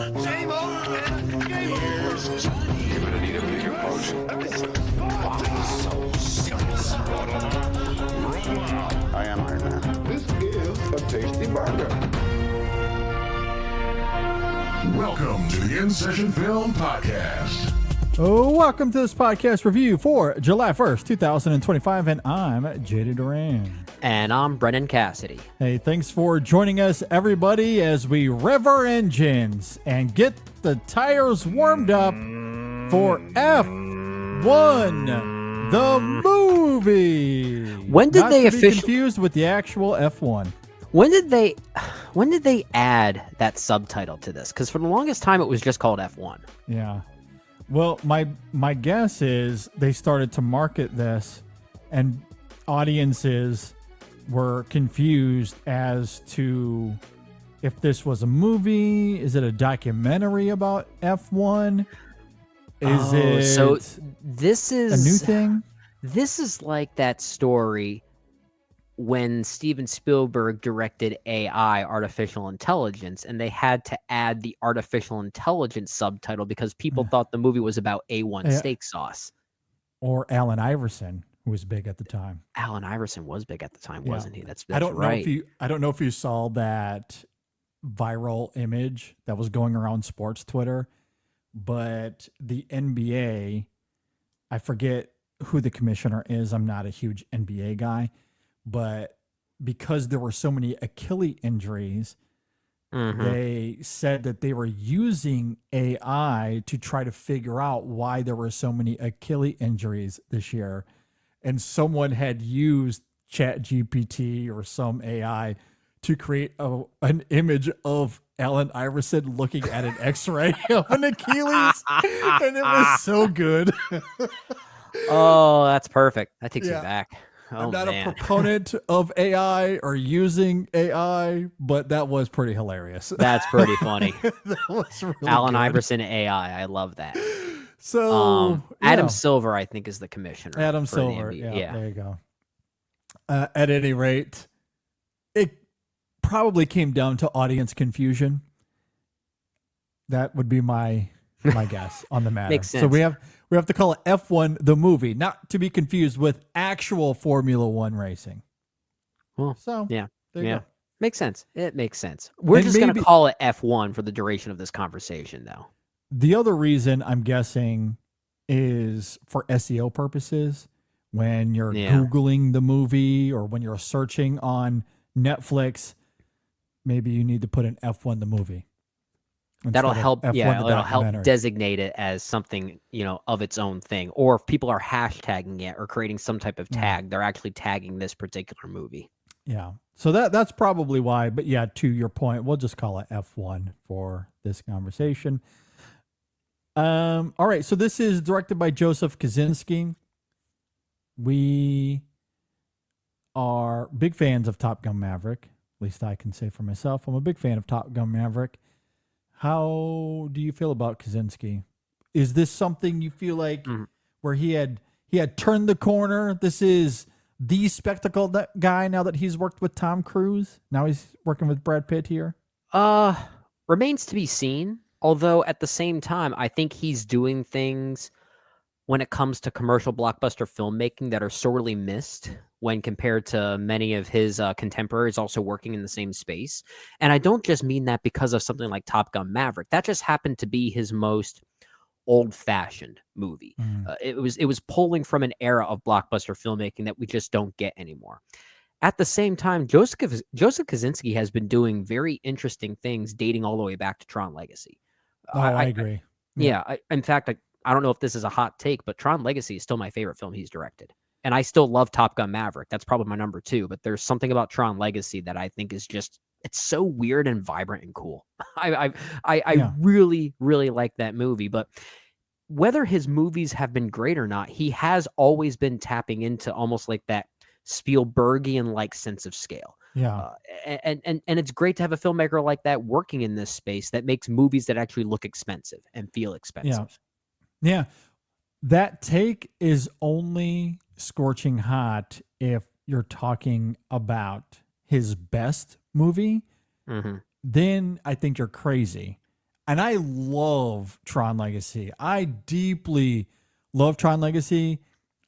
Same old game over. You're gonna need a bigger boat. I am Iron Man. This is a tasty burger. Welcome to the In Session Film Podcast. Oh, welcome to this podcast review for July 1st, 2025, and I'm Jaded Duran. And I'm Brennan Cassidy. Hey, thanks for joining us, everybody, as we rev our engines and get the tires warmed up for F1, the movie. When did Not they to be officially confused with the actual F1? When did they add that subtitle to this? Because for the longest time it was just called F1. Yeah. Well, my guess is they started to market this, and audiences were confused as to if this was a movie. Is it a documentary about F1? Is it so this is a new thing? This is like that story when Steven Spielberg directed AI, artificial intelligence, and they had to add the artificial intelligence subtitle because people thought the movie was about A1 steak sauce. Or Allen Iverson, who was big at the time. Allen Iverson was big at the time, wasn't he? That's I don't right. I don't know if you saw that viral image that was going around sports Twitter, but the NBA, I forget who the commissioner is. I'm not a huge NBA guy. But because there were so many Achilles injuries, they said that they were using AI to try to figure out why there were so many Achilles injuries this year. And someone had used ChatGPT or some AI to create an image of Allen Iverson looking at an X-ray of an Achilles. And it was so good. Oh, that's perfect. That takes me back. I'm not a proponent of AI or using AI, but that was pretty hilarious. That's pretty funny. That was really Allen good. Iverson AI. I love that. So Adam Silver, I think, is the commissioner. Adam for the Silver. NBA. Yeah, there you go. At any rate, it probably came down to audience confusion. That would be my guess on the matter. Makes sense. So we have to call it F1 the movie, not to be confused with actual Formula One racing. Well, So yeah, there you go. makes sense. It makes sense. We're And just going to maybe- call it F1 for the duration of this conversation, though. The other reason I'm guessing is for SEO purposes. When you're Googling the movie or when you're searching on Netflix, maybe you need to put in F1 the movie. That'll instead of help. F1 Yeah, the it'll help documentary. designate it as something, of its own thing. Or if people are hashtagging it or creating some type of tag, they're actually tagging this particular movie. Yeah. So that's probably why. But yeah, to your point, we'll just call it F1 for this conversation. All right. So this is directed by Joseph Kosinski. We are big fans of Top Gun Maverick. At least I can say for myself. I'm a big fan of Top Gun Maverick. How do you feel about Kosinski? Is this something you feel like where he had turned the corner? This is the spectacle guy now that he's worked with Tom Cruise. Now he's working with Brad Pitt here. Remains to be seen. Although at the same time, I think he's doing things when it comes to commercial blockbuster filmmaking that are sorely missed when compared to many of his contemporaries also working in the same space. And I don't just mean that because of something like Top Gun Maverick. That just happened to be his most old-fashioned movie. It was pulling from an era of blockbuster filmmaking that we just don't get anymore. At the same time, Joseph Kosinski has been doing very interesting things dating all the way back to Tron Legacy. I agree. In fact, I don't know if this is a hot take, but Tron Legacy is still my favorite film he's directed. And I still love Top Gun Maverick. That's probably my number 2, but there's something about Tron Legacy that I think is just, it's so weird and vibrant and cool. I really, really like that movie, but whether his movies have been great or not, he has always been tapping into almost like that Spielbergian-like sense of scale. Yeah. And it's great to have a filmmaker like that working in this space that makes movies that actually look expensive and feel expensive. Yeah. That take is only scorching hot if you're talking about his best movie. Then I think you're crazy. And I love Tron Legacy. I deeply love Tron Legacy.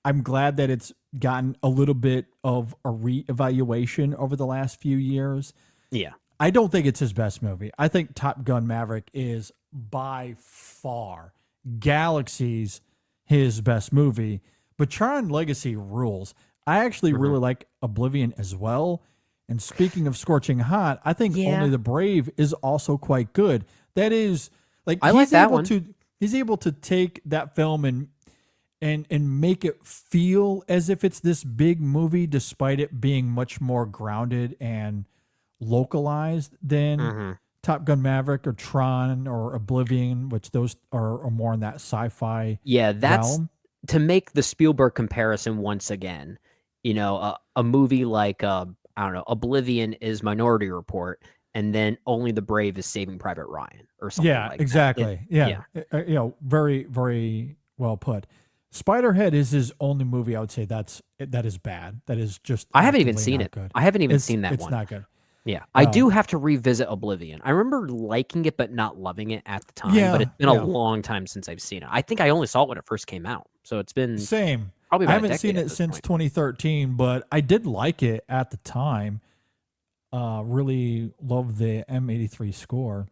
I'm glad that it's gotten a little bit of a reevaluation over the last few years. Yeah. I don't think it's his best movie. I think Top Gun Maverick is by far Galaxy's his best movie, but Tron Legacy rules. I actually really like Oblivion as well. And speaking of scorching hot, I think Only the Brave is also quite good. That is like I like that one. He's able to take that film and make it feel as if it's this big movie, despite it being much more grounded and localized than Top Gun Maverick or Tron or Oblivion, which those are more in that sci-fi. Yeah, that's realm. to make the Spielberg comparison once again. You know, a movie like I don't know, Oblivion is Minority Report, and then Only the Brave is Saving Private Ryan, or something. Yeah, like exactly. That. Yeah, very, very well put. Spiderhead is his only movie. I would say that is bad. That is just. I haven't even actively seen not it. Good. I haven't even seen that It's one. not good. Yeah, I do have to revisit Oblivion. I remember liking it, but not loving it at the time. Yeah, but it's been yeah. a long time since I've seen it. I think I only saw it when it first came out, so it's been Same. probably I about a haven't seen decade at it this since point. 2013, but I did like it at the time. Really loved the M83 score.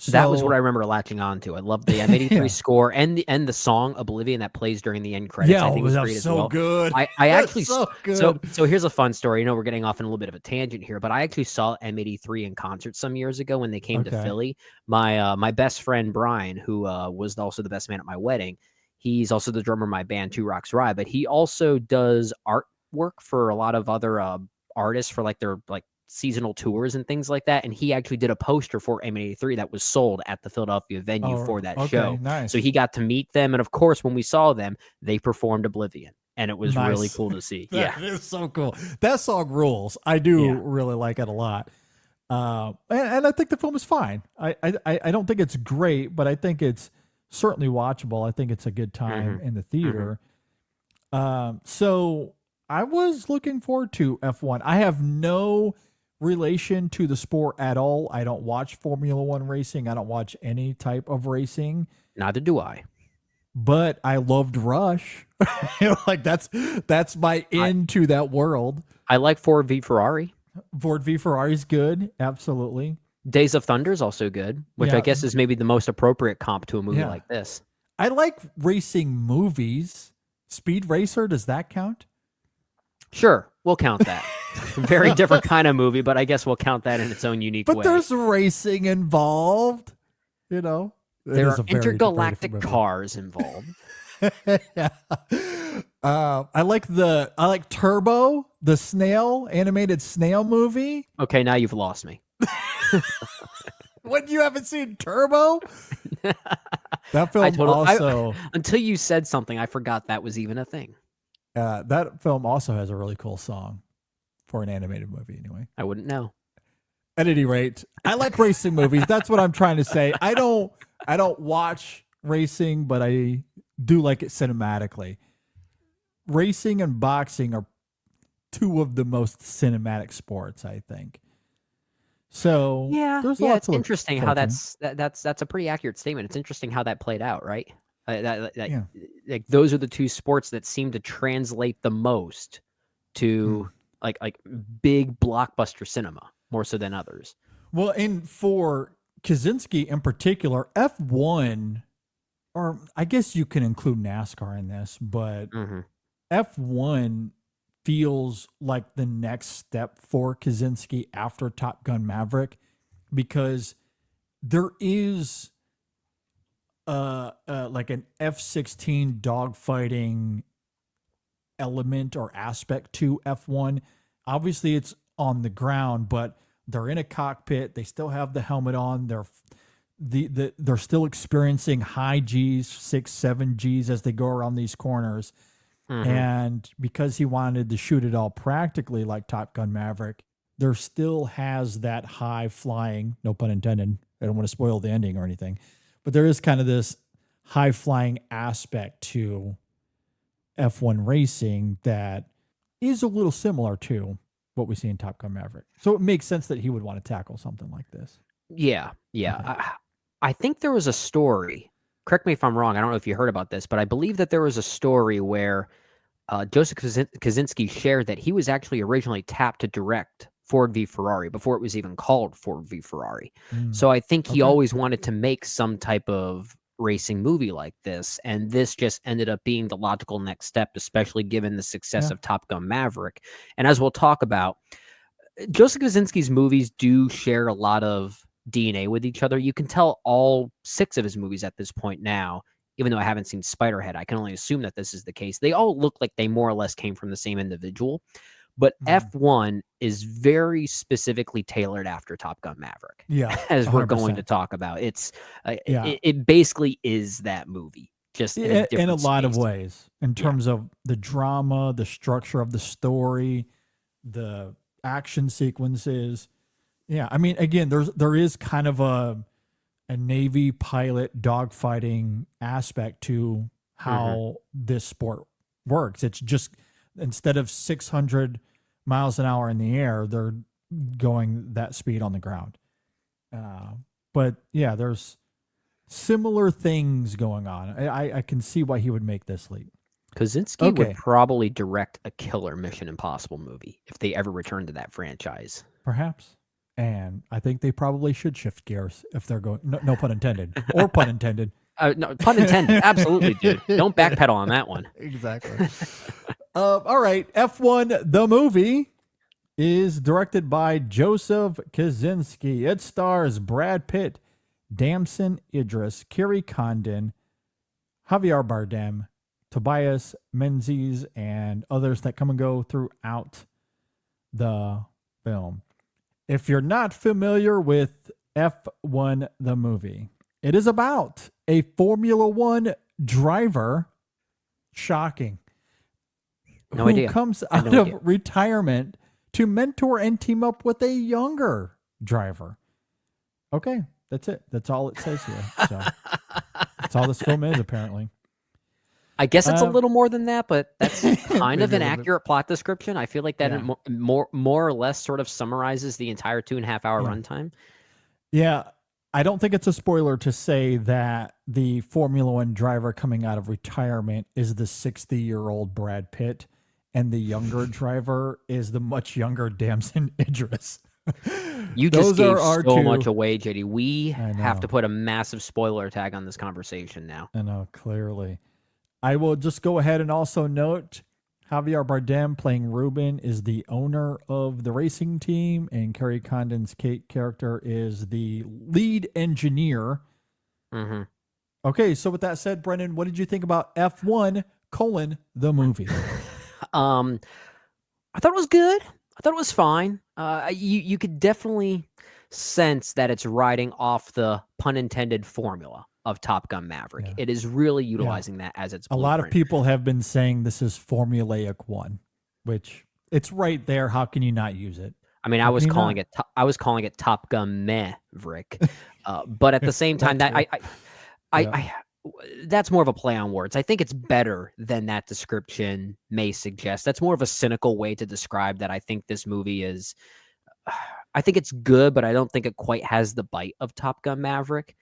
That was So- what I remember latching on to. I loved the M83 Yeah. score and the song Oblivion that plays during the end credits. Yeah, I think was that great was as so well. good. I That's actually so good. so here's a fun story. You know, we're getting off in a little bit of a tangent here, but I actually saw M83 in concert some years ago when they came to Okay. Philly. My best friend Brian, who was also the best man at my wedding, he's also the drummer of my band Two Rocks Ride, but he also does artwork for a lot of other artists for like their like seasonal tours and things like that. And he actually did a poster for M83 that was sold at the Philadelphia venue Oh, for that okay, show. nice. So he got to meet them. And of course, when we saw them, they performed Oblivion. And it was really Nice. cool to see. That Yeah. is so cool. That song rules. I do Yeah. really like it a lot. And I think the film is fine. I don't think it's great, but I think it's certainly watchable. I think it's a good time in the theater. So I was looking forward to F1. I have no relation to the sport at all. I don't watch Formula One racing. I don't watch any type of racing. Neither do I. But I loved Rush. Like that's my into that world. I like Ford v Ferrari. Ford v Ferrari's good, absolutely. Days of Thunder is also good, which Yeah. I guess is maybe the most appropriate comp to a movie Yeah. like this. I like racing movies. Speed Racer, does that count? Sure, we'll count that. Very different kind of movie, but I guess we'll count that in its own unique But way. there's racing involved, you know. It There is are a very intergalactic different cars involved. movie. Yeah. I like Turbo, the snail animated snail movie. Okay, now you've lost me. What, you haven't seen Turbo? That film totally- also Until you said something, I forgot that was even a thing. that film also has a really cool song for an animated movie. Anyway, I wouldn't know. at any rate, I like racing movies. That's what I'm trying to say. I don't watch racing, but I do like it cinematically. Racing and boxing are two of the most cinematic sports, I think. So there's lots it's of interesting how fortune. that's a pretty accurate statement. It's interesting how that played out, right? Yeah. Like those are the two sports that seem to translate the most to like big blockbuster cinema more so than others. Well, and for Kosinski in particular, F1, or I guess you can include NASCAR in this, but F1 feels like the next step for Kosinski after Top Gun Maverick, because there is like an F-16 dogfighting element or aspect to F1. Obviously, it's on the ground, but they're in a cockpit. They still have the helmet on. They're still experiencing high Gs, 6, 7 Gs as they go around these corners. And because he wanted to shoot it all practically like Top Gun Maverick, there still has that high flying, no pun intended. I don't want to spoil the ending or anything, but there is kind of this high flying aspect to F1 racing that is a little similar to what we see in Top Gun Maverick. So it makes sense that he would want to tackle something like this. Yeah. I think there was a story. Correct me if I'm wrong. I don't know if you heard about this, but I believe that there was a story where Joseph Kosinski shared that he was actually originally tapped to direct Ford v Ferrari before it was even called Ford v Ferrari. So I think he Okay. always wanted to make some type of racing movie like this, and this just ended up being the logical next step, especially given the success Yeah. of Top Gun Maverick. And as we'll talk about, Joseph Kosinski's movies do share a lot of DNA with each other. You can tell all 6 of his movies at this point now, even though I haven't seen Spiderhead, I can only assume that this is the case. They all look like they more or less came from the same individual. But Mhm. F1 is very specifically tailored after Top Gun Maverick, Yeah. as we're going to 100%. talk about. It's Yeah. it basically is that movie, just in a In a different lot of space. ways, in Yeah. terms of the drama, the structure of the story, the action sequences. Yeah. I mean, again, there is kind of a Navy pilot dogfighting aspect to how this sport works. It's just instead of 600 miles an hour in the air, they're going that speed on the ground. But yeah, there's similar things going on. I can see why he would make this leap. Kosinski would Okay, probably direct a killer Mission Impossible movie if they ever return to that franchise. perhaps. And I think they probably should shift gears if they're going. No, no pun intended, or pun intended. No, pun intended. Absolutely, dude. Don't backpedal on that one. Exactly. All right. F1, the movie, is directed by Joseph Kosinski. It stars Brad Pitt, Damson Idris, Kerry Condon, Javier Bardem, Tobias Menzies, and others that come and go throughout the film. If you're not familiar with F1, the movie, it is about a Formula One driver, shocking, No who idea. comes I had out no of idea. retirement to mentor and team up with a younger driver. Okay, that's it. That's all it says here. So that's all this film is, apparently. I guess it's a little more than that, but that's kind of Maybe a an little bit. accurate plot description. I feel like that Yeah. more or less sort of summarizes the entire 2.5 hour Yeah. runtime. Yeah, I don't think it's a spoiler to say that the Formula One driver coming out of retirement is the 60-year-old Brad Pitt, and the younger driver is the much younger Damson Idris. You just Those are gave our so two. much away, JD. We I have to know. put a massive spoiler tag on this conversation now. I know, clearly. I will just go ahead and also note Javier Bardem playing Ruben is the owner of the racing team, and Kerry Condon's Kate character is the lead engineer. Mm-hmm. Okay, so with that said, Brendan, what did you think about F1 the movie? I thought it was good. I thought it was fine. You could definitely sense that it's riding off the pun intended formula of Top Gun Maverick. Yeah. It is really utilizing that as its A lot of people have been saying this is formulaic one, which it's right there. How can you not use it? I mean, How I was can you calling not? it. I was calling it Top Gun Maverick, but at the same time, that That too. Yeah. that's more of a play on words. I think it's better than that description may suggest. That's more of a cynical way to describe that. I think this movie is. I think it's good, but I don't think it quite has the bite of Top Gun Maverick.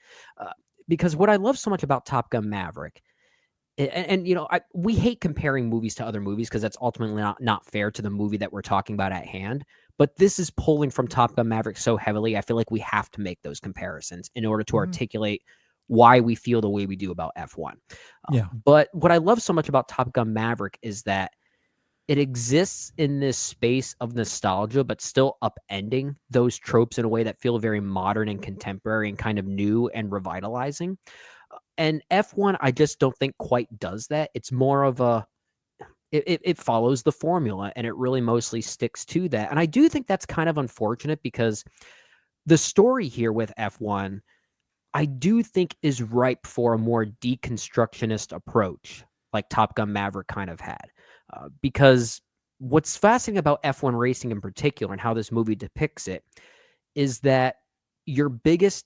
Because what I love so much about Top Gun Maverick, and you know, we hate comparing movies to other movies because that's ultimately not fair to the movie that we're talking about at hand. But this is pulling from Top Gun Maverick so heavily. I feel like we have to make those comparisons in order to articulate why we feel the way we do about F1. Yeah. But what I love so much about Top Gun Maverick is that it exists in this space of nostalgia, but still upending those tropes in a way that feel very modern and contemporary and kind of new and revitalizing. And F1, I just don't think quite does that. It's more of a, it follows the formula and it really mostly sticks to that. And I do think that's kind of unfortunate because the story here with F1, I do think is ripe for a more deconstructionist approach like Top Gun Maverick kind of had. Because what's fascinating about F1 racing in particular and how this movie depicts it is that your biggest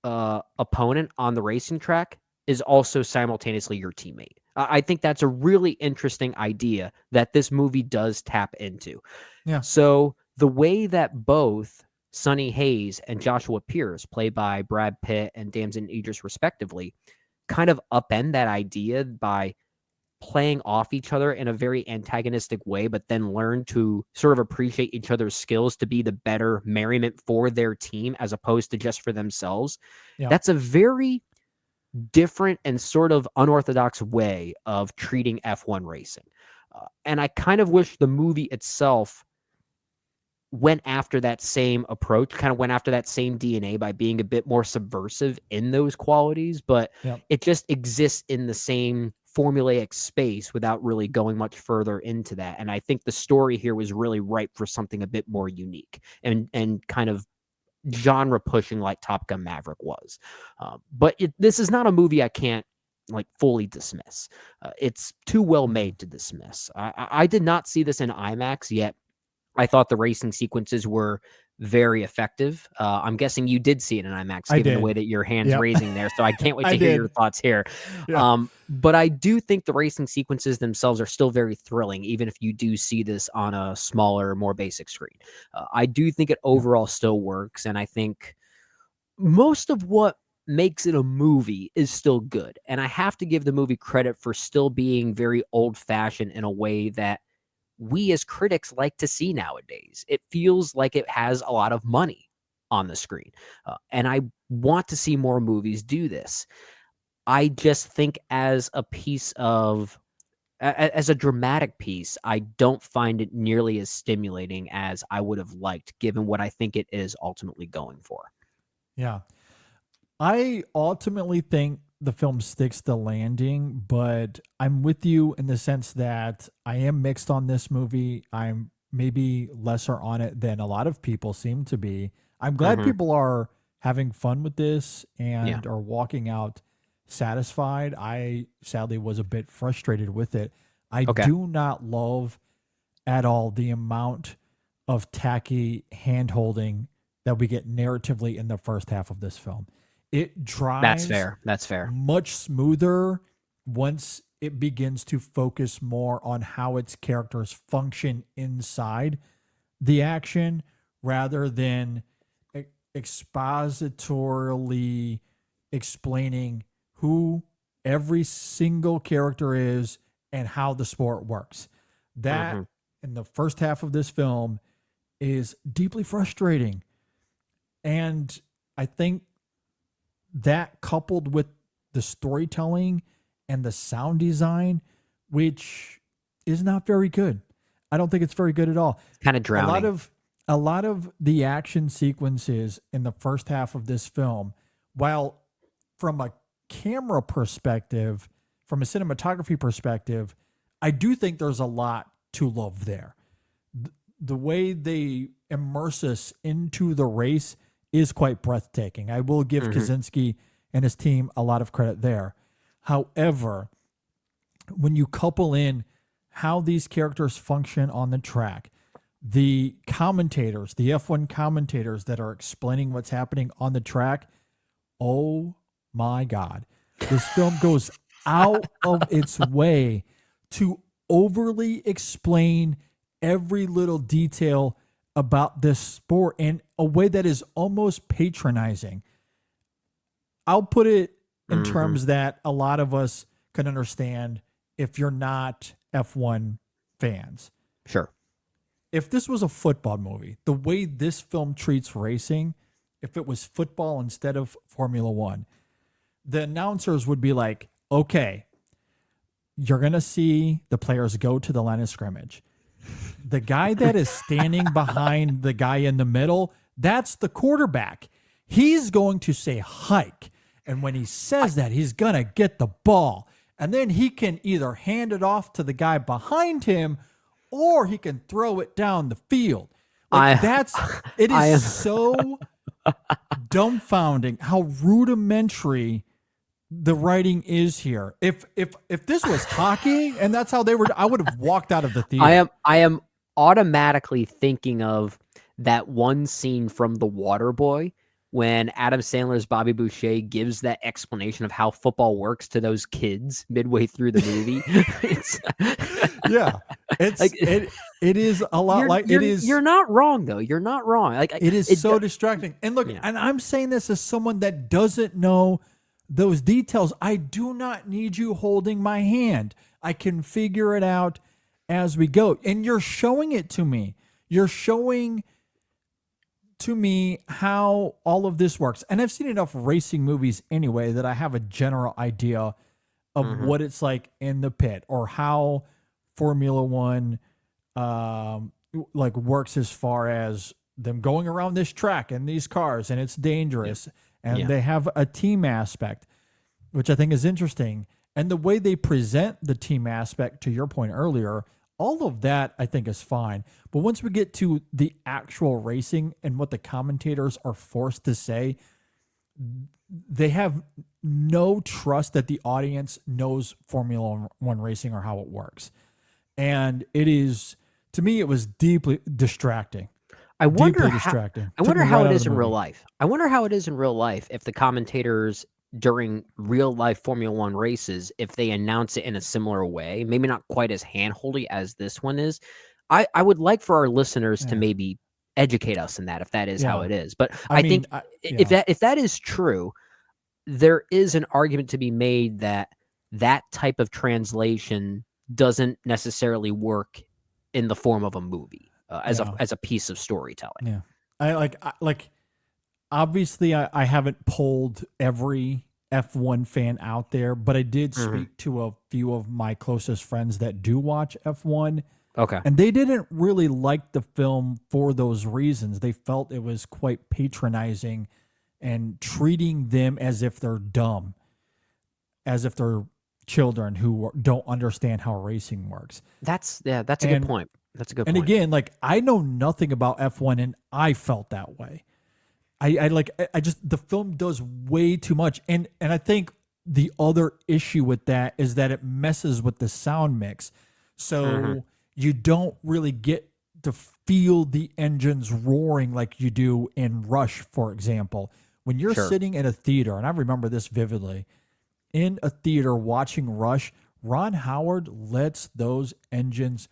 opponent on the racing track is also simultaneously your teammate. I think that's a really interesting idea that this movie does tap into. Yeah. So the way that both Sonny Hayes and Joshua Pierce, played by Brad Pitt and Damson Idris respectively, kind of upend that idea by playing off each other in a very antagonistic way, but then learn to sort of appreciate each other's skills to be the better merriment for their team as opposed to just for themselves. Yeah. That's a very different and sort of unorthodox way of treating F1 racing. And I kind of wish the movie itself went after that same approach, kind of went after that same DNA by being a bit more subversive in those qualities, but it just exists in the same formulaic space without really going much further into that. And I think the story here was really ripe for something a bit more unique and kind of genre pushing like Top Gun Maverick was. But this is not a movie I can't like fully dismiss. It's too well made to dismiss. I did not see this in IMAX yet. I thought the racing sequences were very effective. I'm guessing you did see it in IMAX, given the way that your hand's raising there. So I can't wait to hear your thoughts here. Yeah. But I do think the racing sequences themselves are still very thrilling, even if you do see this on a smaller, more basic screen. I do think it overall still works. And I think most of what makes it a movie is still good. And I have to give the movie credit for still being very old-fashioned in a way that we as critics like to see nowadays. It feels like it has a lot of money on the screen. And I want to see more movies do this. I just think as a piece of, as a dramatic piece, I don't find it nearly as stimulating as I would have liked, given what I think it is ultimately going for. Yeah. I ultimately think the film sticks the landing, but I'm with you in the sense that I am mixed on this movie. I'm maybe lesser on it than a lot of people seem to be. I'm glad people are having fun with this and are walking out satisfied. I sadly was a bit frustrated with it. I do not love at all the amount of tacky hand holding that we get narratively in the first half of this film. It drives That's fair. Much smoother once it begins to focus more on how its characters function inside the action rather than expositorily explaining who every single character is and how the sport works. That in the first half of this film is deeply frustrating. And I think that coupled with the storytelling and the sound design, which is not very good. I don't think it's very good at all. It's kind of drowning. A lot of the action sequences in the first half of this film, while from a camera perspective, from a cinematography perspective, I do think there's a lot to love there. The way they immerse us into the race is quite breathtaking. I will give Kosinski and his team a lot of credit there. However, when you couple in how these characters function on the track, the commentators, the F1 commentators that are explaining what's happening on the track, oh my God. This film goes out of its way to overly explain every little detail about this sport in a way that is almost patronizing. I'll put it in terms that a lot of us can understand if you're not F1 fans. Sure. If this was a football movie, the way this film treats racing, if it was football instead of Formula One, the announcers would be like, okay, you're going to see the players go to the line of scrimmage. The guy that is standing behind the guy in the middle, that's the quarterback. He's going to say hike. And when he says that, he's going to get the ball. And then he can either hand it off to the guy behind him or he can throw it down the field. It is so dumbfounding how rudimentary the writing is here. If this was hockey and that's how they were, I would have walked out of the theater. I am automatically thinking of that one scene from The Waterboy when Adam Sandler's Bobby Boucher gives that explanation of how football works to those kids midway through the movie. It's Yeah, it's like it is a lot like it is. You're not wrong though. You're not wrong. Like It is so distracting. And look, Yeah. and I'm saying this as someone that doesn't know those details. I do not need you holding my hand. I can figure it out as we go. And you're showing it to me. You're showing to me how all of this works. And I've seen enough racing movies anyway that I have a general idea of what it's like in the pit or how Formula One like works as far as them going around this track and these cars, and it's dangerous. And they have a team aspect, which I think is interesting. And the way they present the team aspect, to your point earlier, all of that I think is fine. But once we get to the actual racing and what the commentators are forced to say, they have no trust that the audience knows Formula One racing or how it works. And it is, to me, it was deeply distracting. I wonder Deeply how, distracting. I wonder Took me how right it out of is the in real movie. life. I wonder how it is in real life if the commentators during real life Formula One races, if they announce it in a similar way, maybe not quite as handholdy as this one is. I would like for our listeners to maybe educate us in that if that is how Yeah. it is. But I I mean, think if that is true, there is an argument to be made that that type of translation doesn't necessarily work in the form of a movie as a piece of storytelling. Yeah. I obviously I haven't polled every F1 fan out there, but I did speak to a few of my closest friends that do watch F1. Okay. And they didn't really like the film for those reasons. They felt it was quite patronizing and treating them as if they're dumb, as if they're children who don't understand how racing works. That's a good point. That's a good And point. again, like I know nothing about F1 and I felt that way. I just the film does way too much. And I think the other issue with that is that it messes with the sound mix. So you don't really get to feel the engines roaring like you do in Rush, for example. When you're sitting in a theater, and I remember this vividly, in a theater watching Rush, Ron Howard lets those engines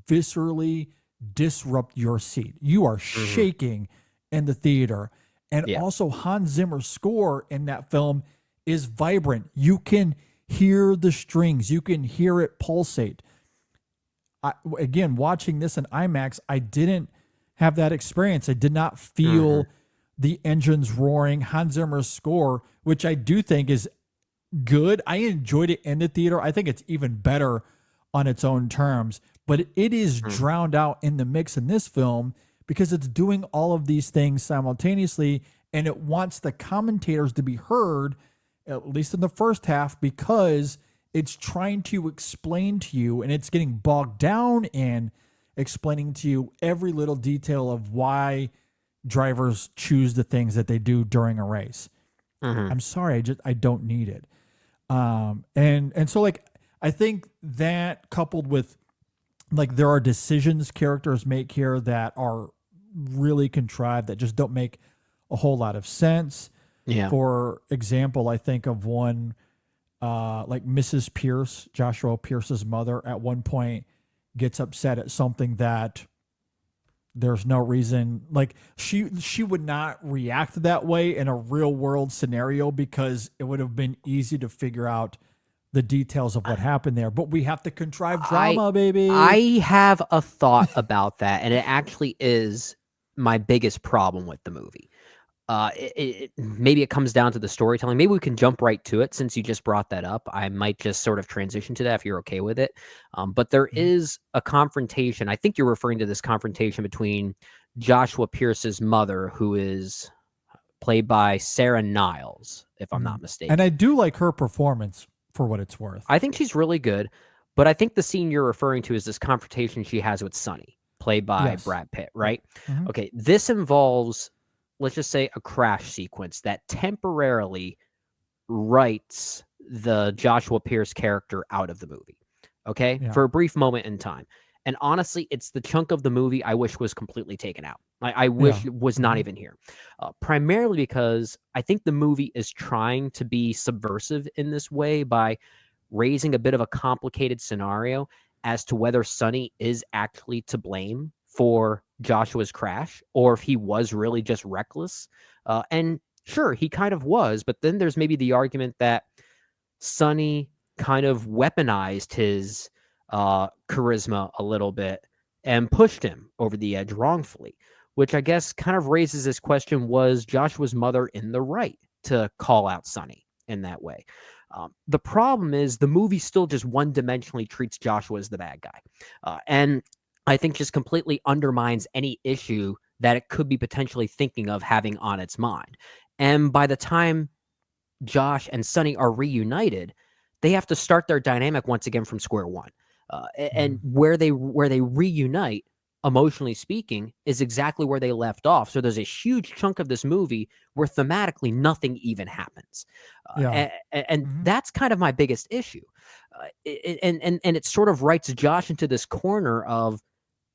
viscerally disrupt your seat. You are shaking in the theater. And also Hans Zimmer's score in that film is vibrant. You can hear the strings. You can hear it pulsate. Again, watching this in IMAX, I didn't have that experience. I did not feel the engines roaring. Hans Zimmer's score, which I do think is good. I enjoyed it in the theater. I think it's even better on its own terms. But it is drowned out in the mix in this film because it's doing all of these things simultaneously, and it wants the commentators to be heard, at least in the first half, because it's trying to explain to you, and it's getting bogged down in explaining to you every little detail of why drivers choose the things that they do during a race. I'm sorry, I don't need it. And so like I think that coupled with like there are decisions characters make here that are really contrived that just don't make a whole lot of sense. Yeah. For example, I think of one like Mrs. Pierce, Joshua Pierce's mother, at one point gets upset at something that there's no reason. Like she would not react that way in a real world scenario because it would have been easy to figure out the details of what happened there. But we have to contrive drama, baby. I have a thought about that, and it actually is my biggest problem with the movie. Maybe it comes down to the storytelling. Maybe we can jump right to it since you just brought that up. I might just sort of transition to that if you're okay with it. But there is a confrontation. I think you're referring to this confrontation between Joshua Pierce's mother, who is played by Sarah Niles, if I'm not mistaken. And I do like her performance for what it's worth. I think she's really good, but I think the scene you're referring to is this confrontation she has with Sonny, played by Brad Pitt, right? Okay, this involves, let's just say, a crash sequence that temporarily writes the Joshua Pierce character out of the movie, okay, for a brief moment in time. And honestly, it's the chunk of the movie I wish was completely taken out. I wish it was not even here. Primarily because I think the movie is trying to be subversive in this way by raising a bit of a complicated scenario as to whether Sonny is actually to blame for Joshua's crash or if he was really just reckless. And sure, he kind of was, but then there's maybe the argument that Sonny kind of weaponized his charisma a little bit and pushed him over the edge wrongfully, which I guess kind of raises this question: was Joshua's mother in the right to call out Sonny in that way? The problem is the movie still just one-dimensionally treats Joshua as the bad guy, and I think just completely undermines any issue that it could be potentially thinking of having on its mind. And by the time Josh and Sonny are reunited, they have to start their dynamic once again from square one. And where they reunite, emotionally speaking, is exactly where they left off. So there's a huge chunk of this movie where thematically nothing even happens. And that's kind of my biggest issue. And it sort of writes Josh into this corner of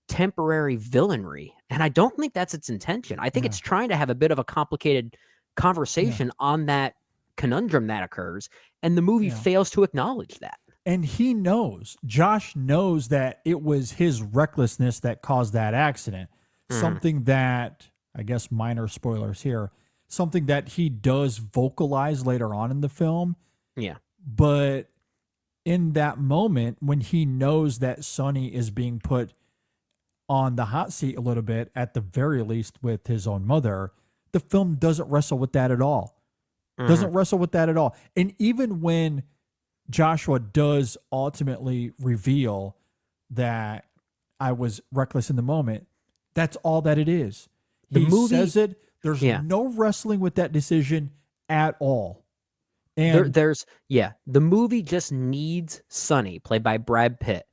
temporary villainry. And I don't think that's its intention. I think it's trying to have a bit of a complicated conversation on that conundrum that occurs, and the movie fails to acknowledge that. And Josh knows that it was his recklessness that caused that accident. Something that, I guess minor spoilers here, something that he does vocalize later on in the film. Yeah. But in that moment, when he knows that Sonny is being put on the hot seat a little bit, at the very least with his own mother, the film doesn't wrestle with that at all. Doesn't wrestle with that at all. And even when Joshua does ultimately reveal that I was reckless in the moment, that's all that it is. He says it. There's no wrestling with that decision at all. And the movie just needs Sonny, played by Brad Pitt,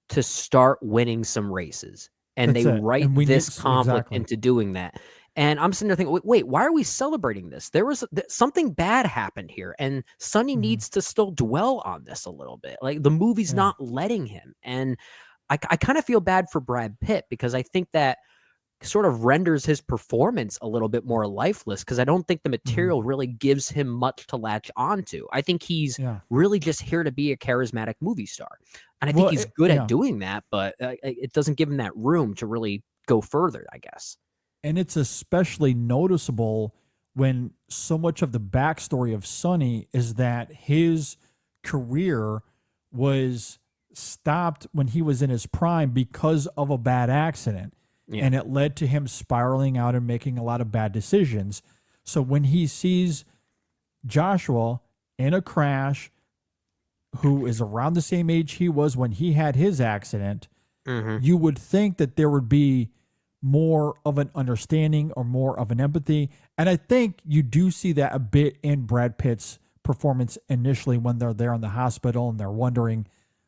to start winning some races. And they write this conflict into doing that. And I'm sitting there thinking, wait, why are we celebrating this? There was something bad happened here, and Sonny needs to still dwell on this a little bit. Like, the movie's not letting him. And I kind of feel bad for Brad Pitt, because I think that sort of renders his performance a little bit more lifeless, because I don't think the material really gives him much to latch onto. I think he's really just here to be a charismatic movie star. And I think he's good at doing that, but it doesn't give him that room to really go further, I guess. And it's especially noticeable when so much of the backstory of Sonny is that his career was stopped when he was in his prime because of a bad accident. And it led to him spiraling out and making a lot of bad decisions. So when he sees Joshua in a crash, who is around the same age he was when he had his accident, you would think that there would be more of an understanding or more of an empathy. And I think you do see that a bit in Brad Pitt's performance initially when they're there in the hospital and they're wondering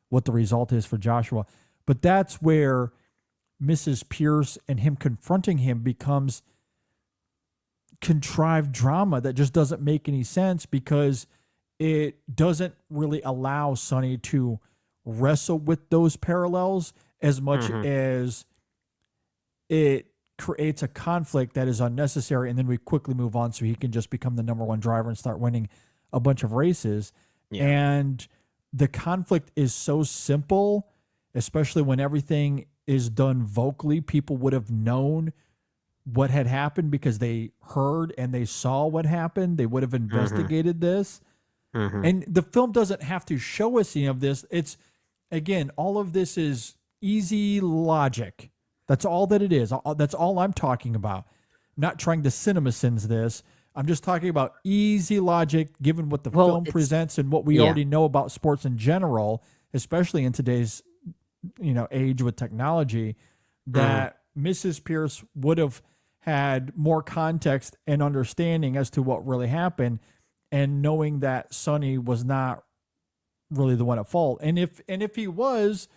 what the result is for Joshua. But that's where Mrs. Pierce and him confronting him becomes contrived drama that just doesn't make any sense, because it doesn't really allow Sonny to wrestle with those parallels as much as it creates a conflict that is unnecessary, and then we quickly move on so he can just become the number one driver and start winning a bunch of races. And the conflict is so simple, especially when everything is done vocally. People would have known what had happened because they heard and they saw what happened. They would have investigated this. And the film doesn't have to show us any of this. It's, again, all of this is easy logic. That's all that it is. That's all I'm talking about. Not trying to cinema sins this. I'm just talking about easy logic, given what the film presents and what we already know about sports in general, especially in today's age with technology, that Mrs. Pierce would have had more context and understanding as to what really happened, and knowing that Sonny was not really the one at fault. And if he was,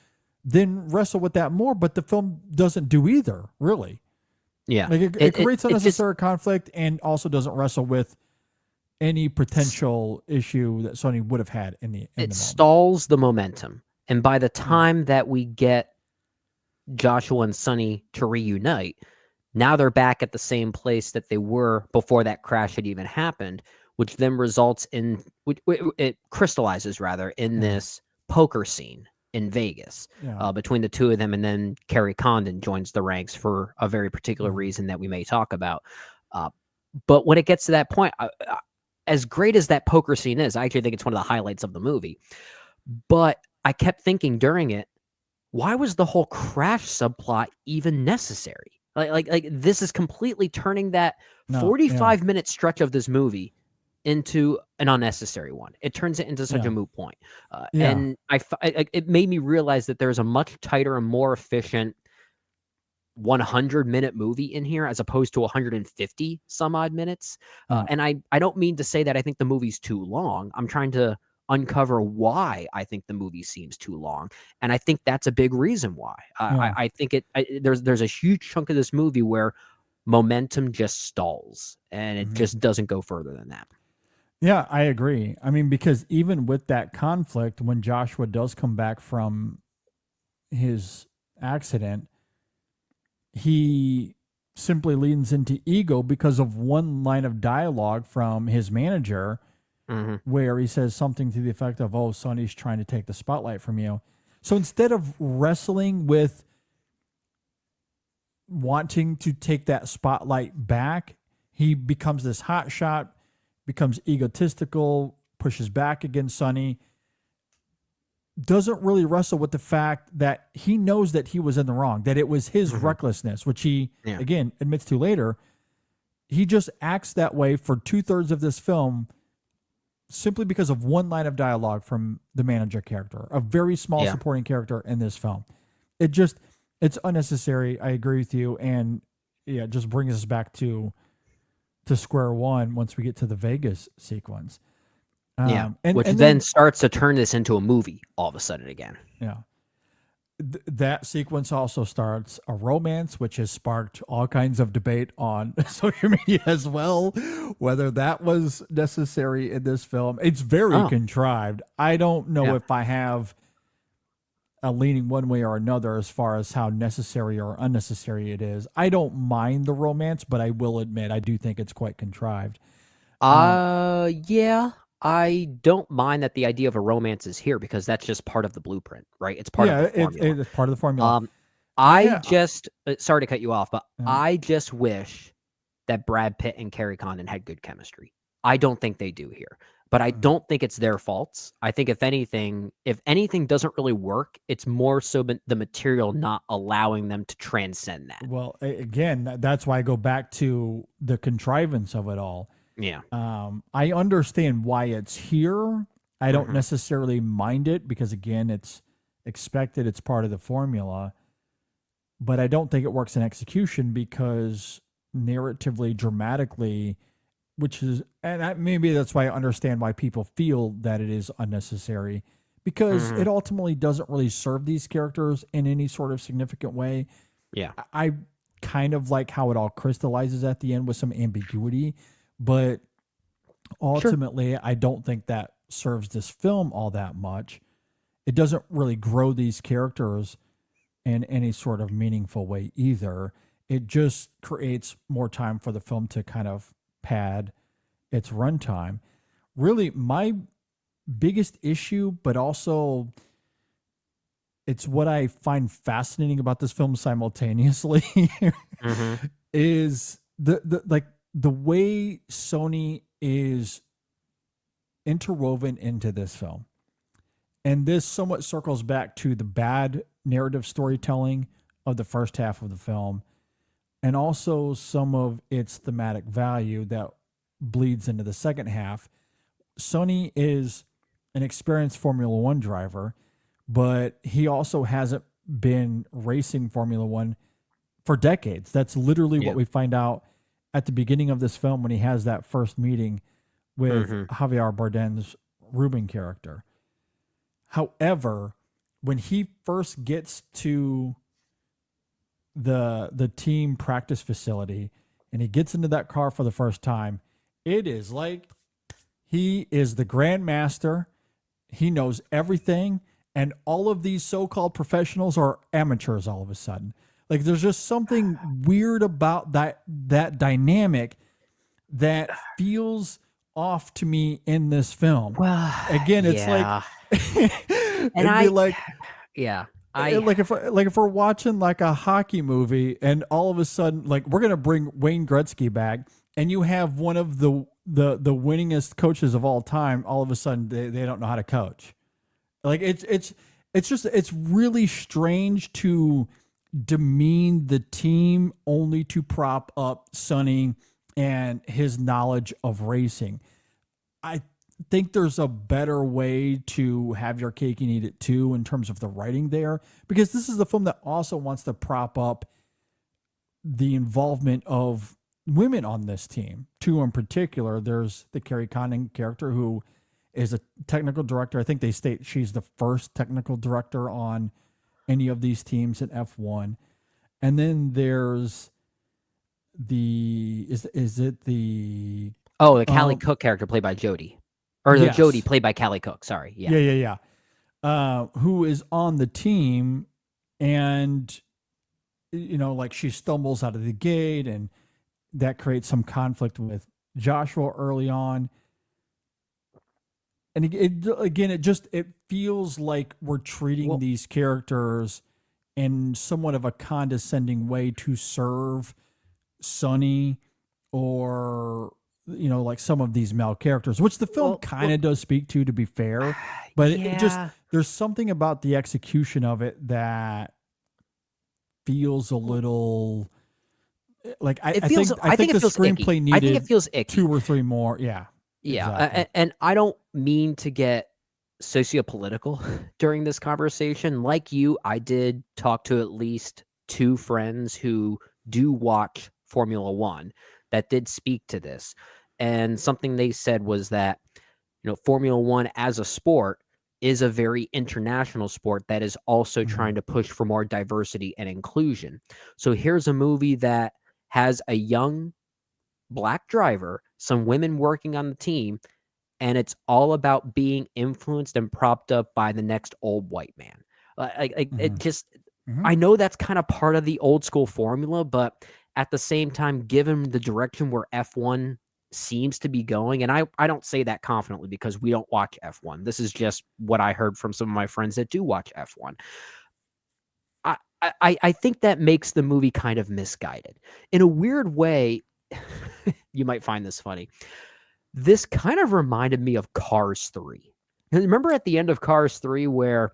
then wrestle with that more. But the film doesn't do either, really. Yeah. Like it creates unnecessary conflict and also doesn't wrestle with any potential issue that Sonny would have had in the moment. Stalls the momentum. And by the time that we get Joshua and Sonny to reunite. Now they're back at the same place that they were before that crash had even happened, which then results in it crystallizes rather in this poker scene in Vegas between the two of them, and then Kerry Condon joins the ranks for a very particular reason that we may talk about. But when it gets to that point, as great as that poker scene is, I actually think it's one of the highlights of the movie. But I kept thinking during it, why was the whole crash subplot even necessary? Like this is completely turning that 45-minute stretch of this movie into an unnecessary one. It turns it into such a moot point. And it made me realize that there's a much tighter and more efficient 100-minute movie in here as opposed to 150 some odd minutes. And I don't mean to say that I think the movie's too long. I'm trying to uncover why I think the movie seems too long, and I think that's a big reason why. I think there's a huge chunk of this movie where momentum just stalls, and it just doesn't go further than that. Yeah, I agree. I mean, because even with that conflict, when Joshua does come back from his accident, he simply leans into ego because of one line of dialogue from his manager, where he says something to the effect of, "Oh, Sonny's trying to take the spotlight from you." So instead of wrestling with wanting to take that spotlight back, he becomes this hot shot, becomes egotistical, pushes back against Sonny, doesn't really wrestle with the fact that he knows that he was in the wrong, that it was his recklessness, which he, again, admits to later. He just acts that way for 2/3 of this film simply because of one line of dialogue from the manager character, a very small supporting character in this film. It's unnecessary. I agree with you. And it just brings us back to square one once we get to the Vegas sequence. Which then starts to turn this into a movie all of a sudden again. Yeah. That sequence also starts a romance, which has sparked all kinds of debate on social media as well, whether that was necessary in this film. It's very contrived. I don't know if I have a leaning one way or another as far as how necessary or unnecessary it is. I don't mind the romance, but I will admit I do think it's quite contrived. Yeah. I don't mind that the idea of a romance is here because that's just part of the blueprint, right? It's part of the formula. It's part of the formula. I just, sorry to cut you off, but I just wish that Brad Pitt and Kerry Condon had good chemistry. I don't think they do here, but I don't think it's their faults. I think if anything doesn't really work, it's more so the material not allowing them to transcend that. Well, again, that's why I go back to the contrivance of it all. Yeah. I understand why it's here. I don't necessarily mind it because, again, it's expected. It's part of the formula. But I don't think it works in execution because narratively, dramatically, maybe that's why I understand why people feel that it is unnecessary, because it ultimately doesn't really serve these characters in any sort of significant way. Yeah. I kind of like how it all crystallizes at the end with some ambiguity. But ultimately, I don't think that serves this film all that much. It doesn't really grow these characters in any sort of meaningful way either. It just creates more time for the film to kind of pad its runtime. Really, my biggest issue, but also it's what I find fascinating about this film simultaneously, is the way Sony is interwoven into this film. And this somewhat circles back to the bad narrative storytelling of the first half of the film, and also some of its thematic value that bleeds into the second half. Sony is an experienced Formula One driver, but he also hasn't been racing Formula One for decades. That's literally what we find out at the beginning of this film when he has that first meeting with Javier Bardem's Ruben character. However, when he first gets to the team practice facility and he gets into that car for the first time, it is like he is the grandmaster. He knows everything, and all of these so-called professionals are amateurs all of a sudden. Like there's just something weird about that dynamic that feels off to me in this film. Well, Again, it's like and it'd be like yeah, like if we're watching like a hockey movie and all of a sudden like we're gonna bring Wayne Gretzky back and you have one of the winningest coaches of all time, all of a sudden they don't know how to coach. Like it's really strange to demean the team only to prop up Sonny and his knowledge of racing. I think there's a better way to have your cake and eat it too in terms of the writing there, because this is the film that also wants to prop up the involvement of women on this team. Two in particular, there's the Carrie Condon character who is a technical director. I think they state she's the first technical director on any of these teams in F1. And then there's the the Callie Cook character played by Jodie, or the yes. Jodie played by Callie Cook. Sorry, yeah. Who is on the team, and like she stumbles out of the gate, and that creates some conflict with Joshua early on. And it feels like we're treating these characters in somewhat of a condescending way to serve Sonny or like some of these male characters, which the film kind of does speak to be fair, but it just there's something about the execution of it that feels a little like I think the screenplay needed I think it feels icky. 2 or 3 more. Yeah. Exactly. And I don't mean to get sociopolitical during this conversation. Like you, I did talk to at least 2 friends who do watch Formula One that did speak to this. And something they said was that, Formula One as a sport is a very international sport that is also trying to push for more diversity and inclusion. So here's a movie that has a young Black driver, some women working on the team, and it's all about being influenced and propped up by the next old white man. It just, I know that's kind of part of the old school formula, but at the same time, given the direction where F1 seems to be going, and I don't say that confidently because we don't watch F1. This is just what I heard from some of my friends that do watch F1. I think that makes the movie kind of misguided. In a weird way, you might find this funny. This kind of reminded me of Cars 3. Remember at the end of Cars 3 where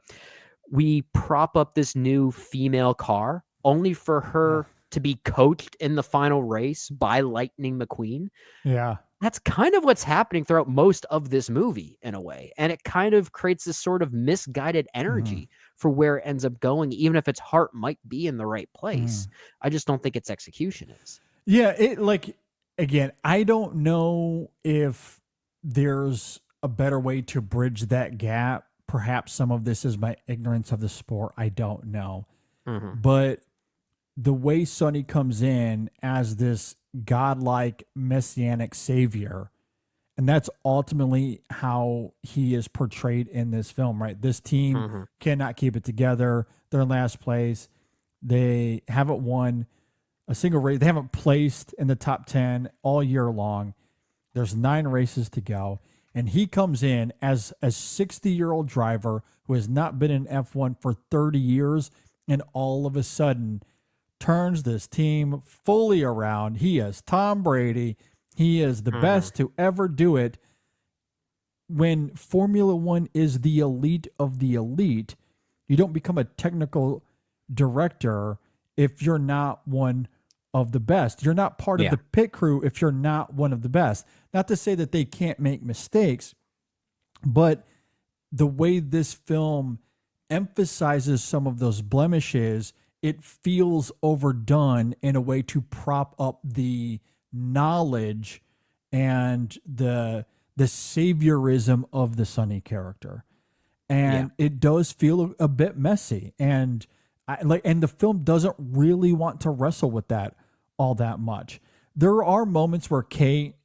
we prop up this new female car only for her to be coached in the final race by Lightning McQueen? Yeah. That's kind of what's happening throughout most of this movie in a way. And it kind of creates this sort of misguided energy for where it ends up going, even if its heart might be in the right place. I just don't think its execution is. Yeah, again, I don't know if there's a better way to bridge that gap. Perhaps some of this is my ignorance of the sport. I don't know. But the way Sonny comes in as this godlike messianic savior, and that's ultimately how he is portrayed in this film, right? This team cannot keep it together. They're in last place. They haven't won a single race. They haven't placed in the top 10 all year long. There's 9 races to go. And he comes in as a 60-year-old driver who has not been in F1 for 30 years. And all of a sudden turns this team fully around. He is Tom Brady. He is the best to ever do it. When Formula One is the elite of the elite, you don't become a technical director if you're not one of the best. You're not part of the pit crew if you're not one of the best. Not to say that they can't make mistakes, but the way this film emphasizes some of those blemishes, it feels overdone in a way to prop up the knowledge and the saviorism of the Sonny character. And it does feel a bit messy. And and the film doesn't really want to wrestle with that all that much. There are moments where Kate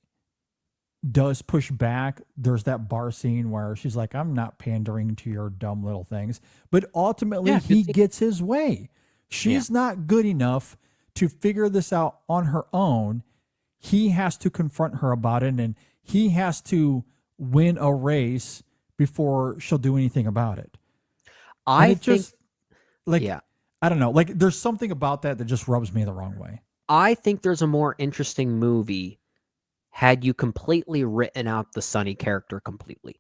does push back. There's that bar scene where she's like, I'm not pandering to your dumb little things. But ultimately, Yeah, he gets his way. She's not good enough to figure this out on her own. He has to confront her about it, and he has to win a race before she'll do anything about it. And I it think, just, like, yeah, I don't know. Like, there's something about that that just rubs me the wrong way. I think there's a more interesting movie had you completely written out the Sonny character completely.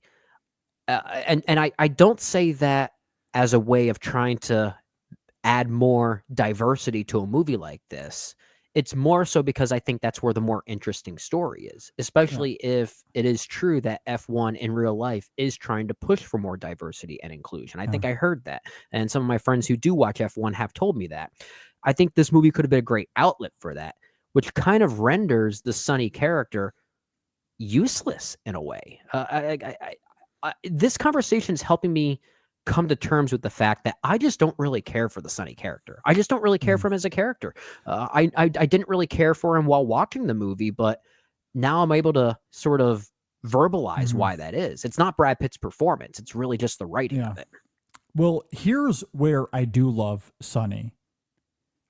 And I don't say that as a way of trying to add more diversity to a movie like this. It's more so because I think that's where the more interesting story is, Yeah. especially if it is true that F1 in real life is trying to push for more diversity and inclusion. I Yeah. think I heard that. And some of my friends who do watch F1 have told me that. I think this movie could have been a great outlet for that, which kind of renders the Sonny character useless in a way. This conversation is helping me come to terms with the fact that I just don't really care for the Sonny character. I just don't really care Mhm. for him as a character. I didn't really care for him while watching the movie, but now I'm able to sort of verbalize Mhm. why that is. It's not Brad Pitt's performance. It's really just the writing Yeah. of it. Well, here's where I do love Sonny.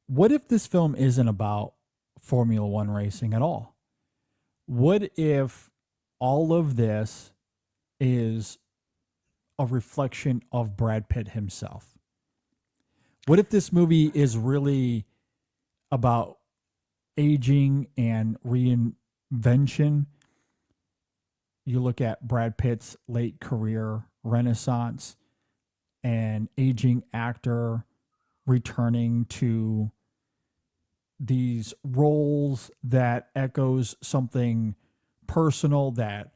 What if this film isn't about Formula One racing at all? What if all of this is a reflection of Brad Pitt himself? What if this movie is really about aging and reinvention? You look at Brad Pitt's late career renaissance, an aging actor returning to these roles that echoes something personal, that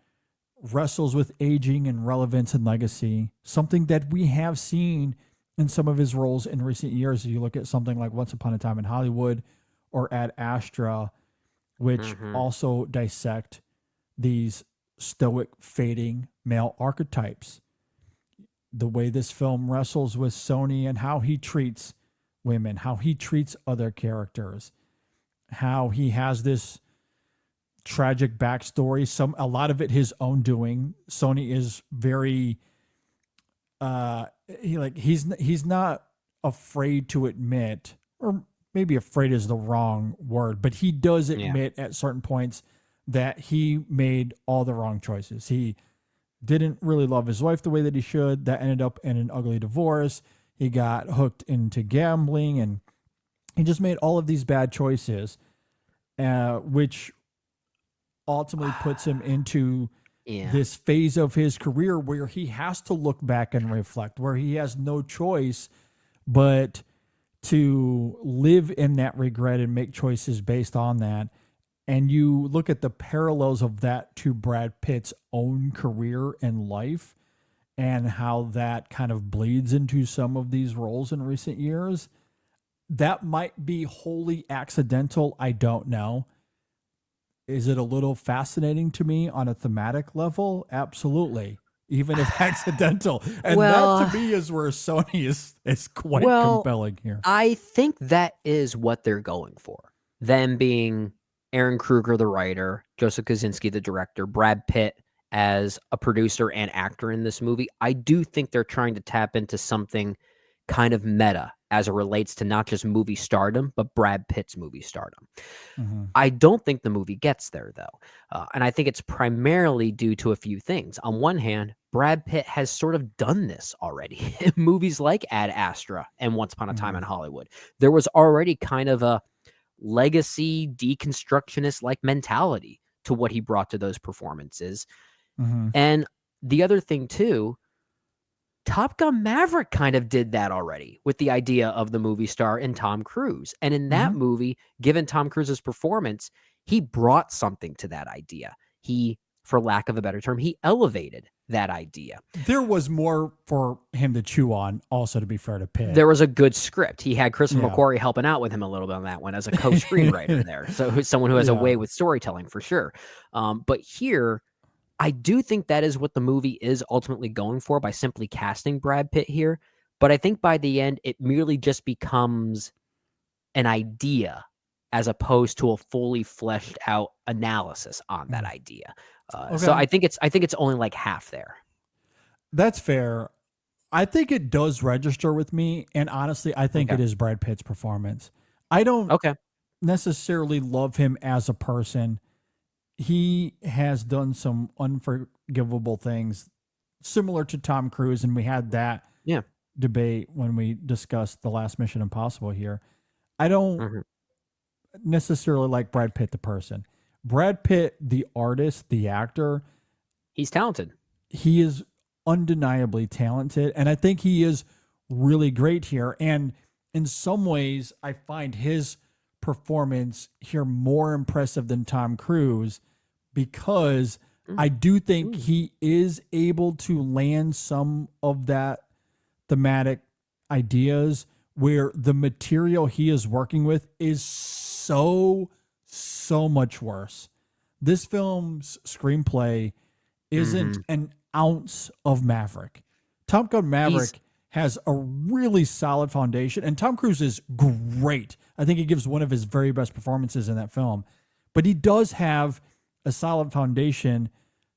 wrestles with aging and relevance and legacy, something that we have seen in some of his roles in recent years. You look at something like Once Upon a Time in Hollywood or Ad Astra, which Mhm. also dissect these stoic, fading male archetypes. The way this film wrestles with Sony and how he treats women, how he treats other characters, how he has this tragic backstory, a lot of it his own doing. Sony is very uh he's not afraid to admit, or maybe afraid is the wrong word, but he does Yeah. admit at certain points that he made all the wrong choices. He didn't really love his wife the way that he should. That ended up in an ugly divorce. He got hooked into gambling, and he just made all of these bad choices, which ultimately puts him into Yeah. this phase of his career where he has to look back and reflect, where he has no choice but to live in that regret and make choices based on that. And you look at the parallels of that to Brad Pitt's own career and life and how that kind of bleeds into some of these roles in recent years. That might be wholly accidental. I don't know. Is it a little fascinating to me on a thematic level? Absolutely. Even if accidental. And that to Well, me is where Sony is quite well, compelling here. I think that is what they're going for. Them being Aaron Kruger, the writer, Joseph Kosinski, the director, Brad Pitt as a producer and actor in this movie. I do think they're trying to tap into something kind of meta as it relates to not just movie stardom, but Brad Pitt's movie stardom. Hmm. I don't think the movie gets there, though. And I think it's primarily due to a few things. On one hand, Brad Pitt has sort of done this already in movies like Ad Astra and Once Upon a Time Hmm. in Hollywood. There was already kind of a legacy deconstructionist like mentality to what he brought to those performances. Hmm. And the other thing, too, Top Gun Maverick kind of did that already with the idea of the movie star and Tom Cruise. And in that Hmm. movie, given Tom Cruise's performance, he brought something to that idea. He, for lack of a better term, he elevated that idea. There was more for him to chew on, also, to be fair to Pitt. There was a good script. He had Christopher Yeah. McQuarrie helping out with him a little bit on that one as a co-screenwriter there. So who's someone who has a Yeah. way with storytelling for sure. But here, I do think that is what the movie is ultimately going for by simply casting Brad Pitt here. But I think by the end, it merely just becomes an idea as opposed to a fully fleshed out analysis on that idea. So Okay. I think it's only like half there. That's fair. I think it does register with me, and honestly, I think it Okay. is Brad Pitt's performance. I don't Okay. necessarily love him as a person. He has done some unforgivable things similar to Tom Cruise, and we had that Yeah. debate when we discussed the last Mission Impossible here. I don't Mhm. necessarily like Brad Pitt the person. Brad Pitt the artist, the actor, He's talented. he is undeniably talented, and I think he is really great here. And in some ways, I find his performance here more impressive than Tom Cruise because I do think he is able to land some of that thematic ideas where the material he is working with is so much worse. This film's screenplay isn't an ounce of Maverick. Top Gun Maverick has a really solid foundation, and Tom Cruise is great. I think he gives one of his very best performances in that film, but he does have a solid foundation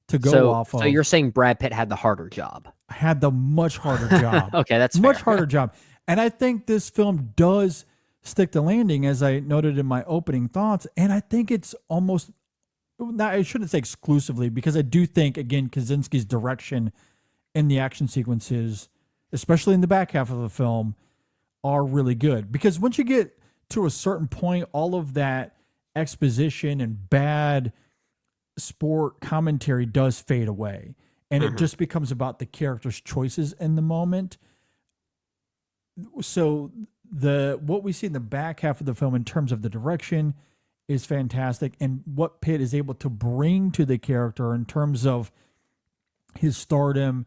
to go off of. So you're saying Brad Pitt had the harder job? Had the much harder job. Okay, that's much fair. harder job. And I think this film does stick the landing, as I noted in my opening thoughts. And I think it's almost, not, I shouldn't say exclusively, because I do think, again, Kosinski's direction in the action sequences, especially in the back half of the film, are really good. Because once you get to a certain point, all of that exposition and bad sport commentary does fade away. And it just becomes about the character's choices in the moment. So what we see in the back half of the film in terms of the direction is fantastic, and what Pitt is able to bring to the character in terms of his stardom,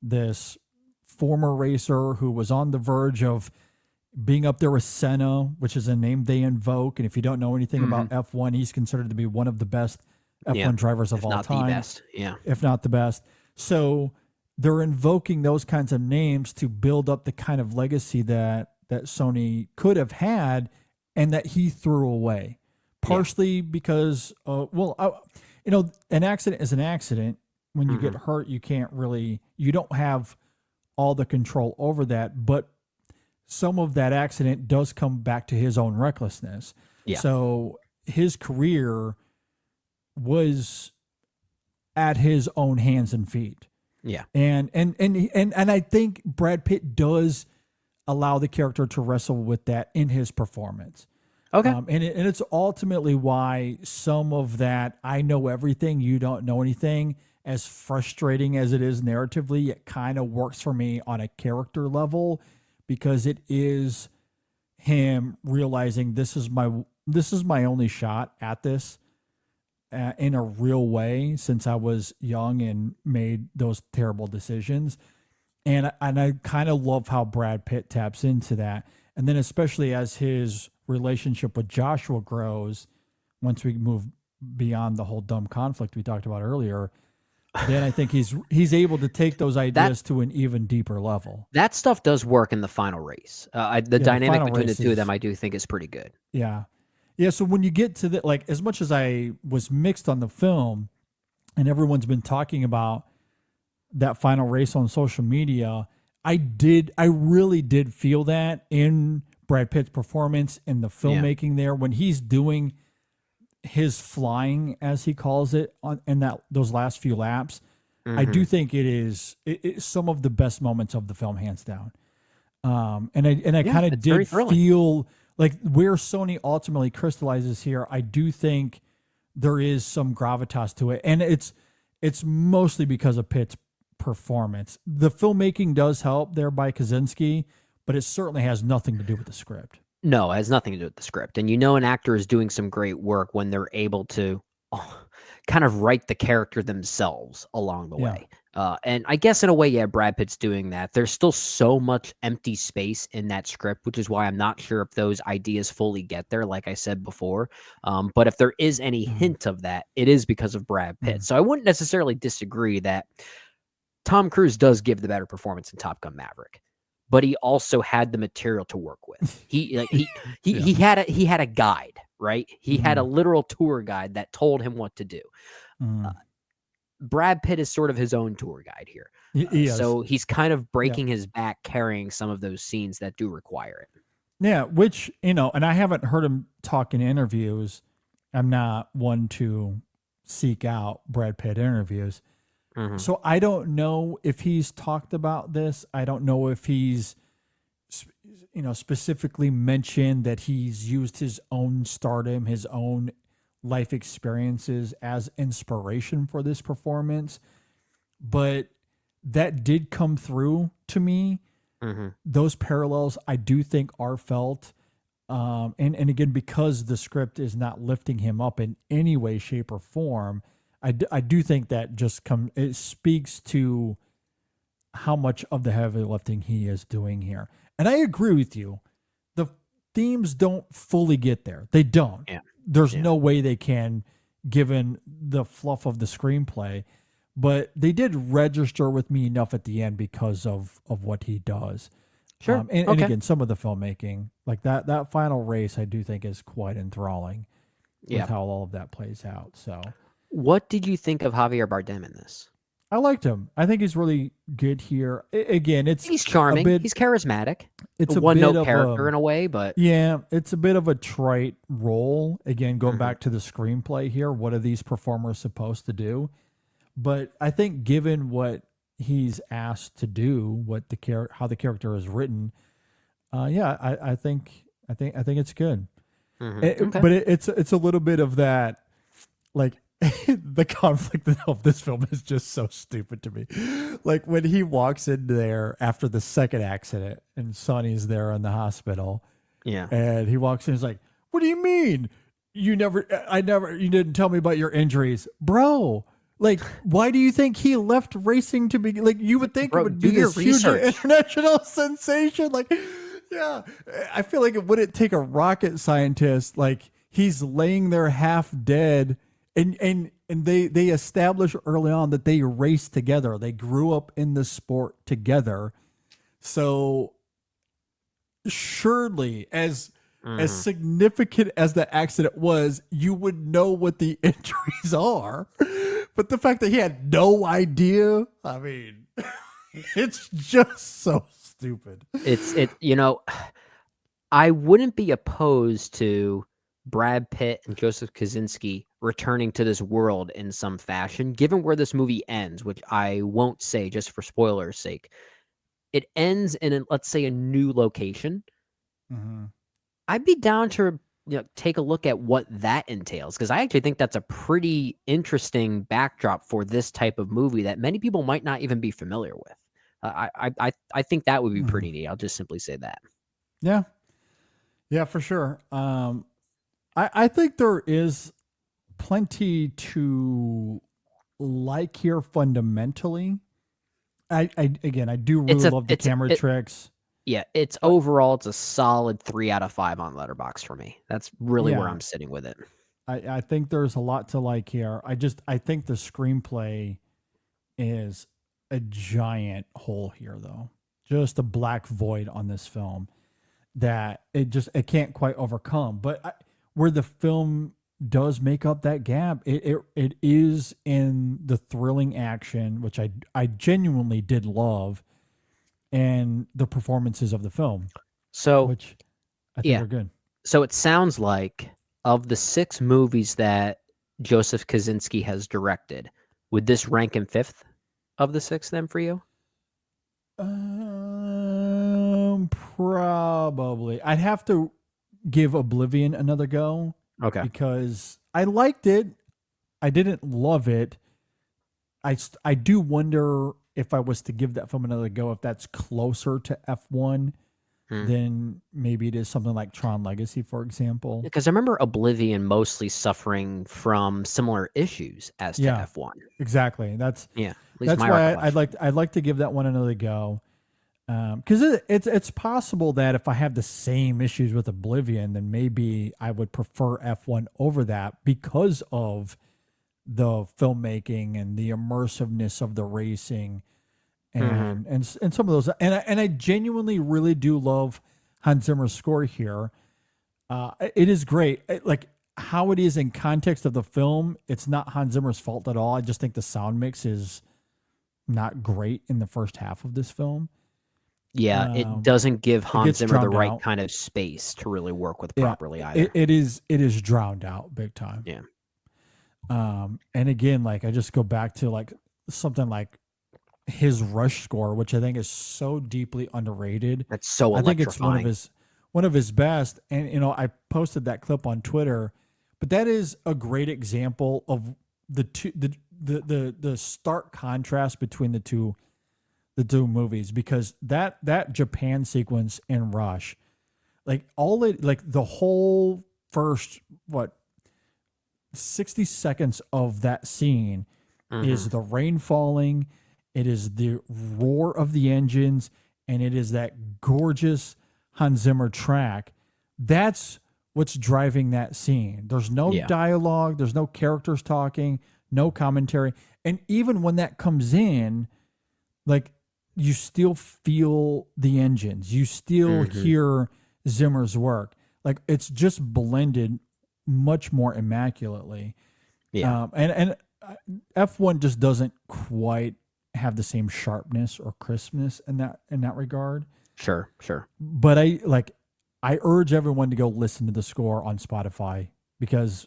this former racer who was on the verge of being up there with Senna, which is a name they invoke. And if you don't know anything about F1, he's considered to be one of the best F1 drivers of if all not time. the best. Yeah. If not the best. So they're invoking those kinds of names to build up the kind of legacy that Sony could have had and that he threw away. Partially because, an accident is an accident. When you get hurt, you don't have all the control over that, but some of that accident does come back to his own recklessness. Yeah. So his career was at his own hands and feet. Yeah. And I think Brad Pitt does allow the character to wrestle with that in his performance. Okay. And it's ultimately why some of that I know everything, you don't know anything, as frustrating as it is narratively, it kind of works for me on a character level, because it is him realizing this is my only shot at this in a real way, since I was young and made those terrible decisions. And I kind of love how Brad Pitt taps into that. And then especially as his relationship with Joshua grows, once we move beyond the whole dumb conflict we talked about earlier, then I think he's able to take those ideas to an even deeper level. That stuff does work in the final race. The dynamic final between the race two of is- them, I do think, is pretty good. Yeah. Yeah. So when you get to the, like, as much as I was mixed on the film and everyone's been talking about that final race on social media, I really did feel that in Brad Pitt's performance and the filmmaking there when he's doing his flying, as he calls it, in those last few laps. I do think it's some of the best moments of the film, hands down. And I kind of it's very did thrilling. feel like where Sony ultimately crystallizes here, I do think there is some gravitas to it, and it's mostly because of Pitt's performance. The filmmaking does help there by Kosinski, but it certainly has nothing to do with the script. No, it has nothing to do with the script. And an actor is doing some great work when they're able to kind of write the character themselves along the Yeah. way. And I guess in a way, Brad Pitt's doing that. There's still so much empty space in that script, which is why I'm not sure if those ideas fully get there, like I said before. But if there is any hint of that, it is because of Brad Pitt. So I wouldn't necessarily disagree that Tom Cruise does give the better performance in Top Gun Maverick, but he also had the material to work with. He had a guide right? He had a literal tour guide that told him what to do. Mhm. Brad Pitt is sort of his own tour guide here. He is. So he's kind of breaking his back carrying some of those scenes that do require it. Yeah, which, and I haven't heard him talk in interviews. I'm not one to seek out Brad Pitt interviews. Mhm. So I don't know if he's talked about this. I don't know if he's, specifically mentioned that he's used his own stardom, his own life experiences as inspiration for this performance. But that did come through to me. Mhm. Those parallels I do think are felt. And again, because the script is not lifting him up in any way, shape, or form, I do think that it speaks to how much of the heavy lifting he is doing here. And I agree with you. The themes don't fully get there. They don't. Yeah. There's Yeah. no way they can, given the fluff of the screenplay. But they did register with me enough at the end because of what he does. Sure. And Okay. again, some of the filmmaking, like that final race, I do think is quite enthralling Yeah. with how all of that plays out. So What did you think of Javier Bardem in this? I liked him. I think he's really good here. Again, He's charming. He's charismatic. It's a a one-note bit of character in a way, but yeah, it's a bit of a trite role. Again, going Mhm. back to the screenplay here, what are these performers supposed to do? But I think given what he's asked to do, how the character is written, I think it's good. Okay. But it's a little bit of that, like the conflict of this film is just so stupid to me. Like when he walks in there after the second accident and Sonny's there in the hospital, Yeah. and he walks in, he's like, "What do you mean? You didn't tell me about your injuries, bro." Like, why do you think he left racing to be like? You would think Bro, it would do be your this huge research. international sensation. Like, yeah, I feel like it wouldn't take a rocket scientist. Like, he's laying there half dead, and they establish early on that they raced together. They grew up in the sport together. So surely, as significant as the accident was, you would know what the injuries are. But the fact that he had no idea, I mean, it's just so stupid. I wouldn't be opposed to Brad Pitt and Joseph Kosinski returning to this world in some fashion, given where this movie ends, which I won't say just for spoilers' sake. It ends in, let's say, a new location. I'd be down to take a look at what that entails, because I actually think that's a pretty interesting backdrop for this type of movie that many people might not even be familiar with. I think that would be pretty neat. I'll just simply say that. Yeah, for sure. I think there is plenty to like here fundamentally. I do really love the camera tricks. Yeah, it's a solid 3 out of 5 on Letterboxd for me. That's really where I'm sitting with it. I think there's a lot to like here. I think the screenplay is a giant hole here, though. Just a black void on this film that it can't quite overcome. But where the film does make up that gap, it is in the thrilling action, which I genuinely did love, and the performances of the film, So which I think are good. So it sounds like of the 6 movies that Joseph Kosinski has directed, would this rank in 5th of the 6 then for you? Probably. I'd have to give Oblivion another go. Okay. Because I liked it. I didn't love it. I do wonder if I was to give that film another go, if that's closer to F1 than maybe it is something like Tron Legacy, for example. Because I remember Oblivion mostly suffering from similar issues as to F1. Exactly. That's at least that's my why recollection. I'd like to give that one another go. Because it's possible that if I have the same issues with Oblivion, then maybe I would prefer F1 over that because of the filmmaking and the immersiveness of the racing and some of those. And I genuinely really do love Hans Zimmer's score here. It is great. Like how it is in context of the film, it's not Hans Zimmer's fault at all. I just think the sound mix is not great in the first half of this film. Yeah, it doesn't give Hans gets Zimmer the drowned right out. kind of space to really work with Yeah, properly either. it is drowned out big time. Yeah. And again, like I just go back to like something like his Rush score, which I think is so deeply underrated. That's so I think it's electrifying. one of his best. And you know, I posted that clip on Twitter, but that is a great example of the stark contrast between the two movies, because that Japan sequence in Rush, like the whole first 60 seconds of that scene is the rain falling, it is the roar of the engines, and it is that gorgeous Hans Zimmer track. That's what's driving that scene. There's no dialogue, there's no characters talking, no commentary. And even when that comes in, like you still feel the engines, you still hear Zimmer's work. Like it's just blended much more immaculately. Yeah. And F1 just doesn't quite have the same sharpness or crispness in that regard. Sure. But I urge everyone to go listen to the score on Spotify, because